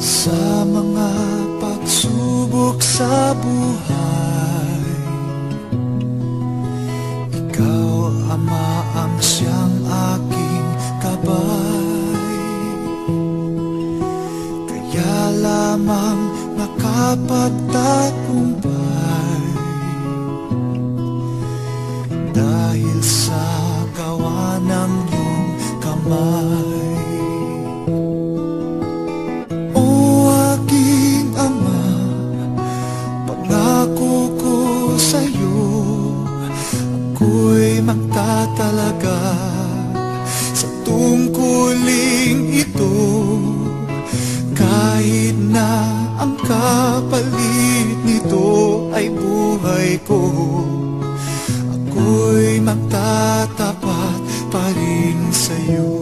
Sa mga pagsubok sa buhay, ikaw, Ama, ang siyang aking gabay. Kaya lamang nakapagtagumpay, dahil sa gawa ng iyong kamay. Ako'y magtatalaga sa tungkuling ito, kahit na ang kapalit nito ay buhay ko. Ako'y magtatapat pa rin sa'yo.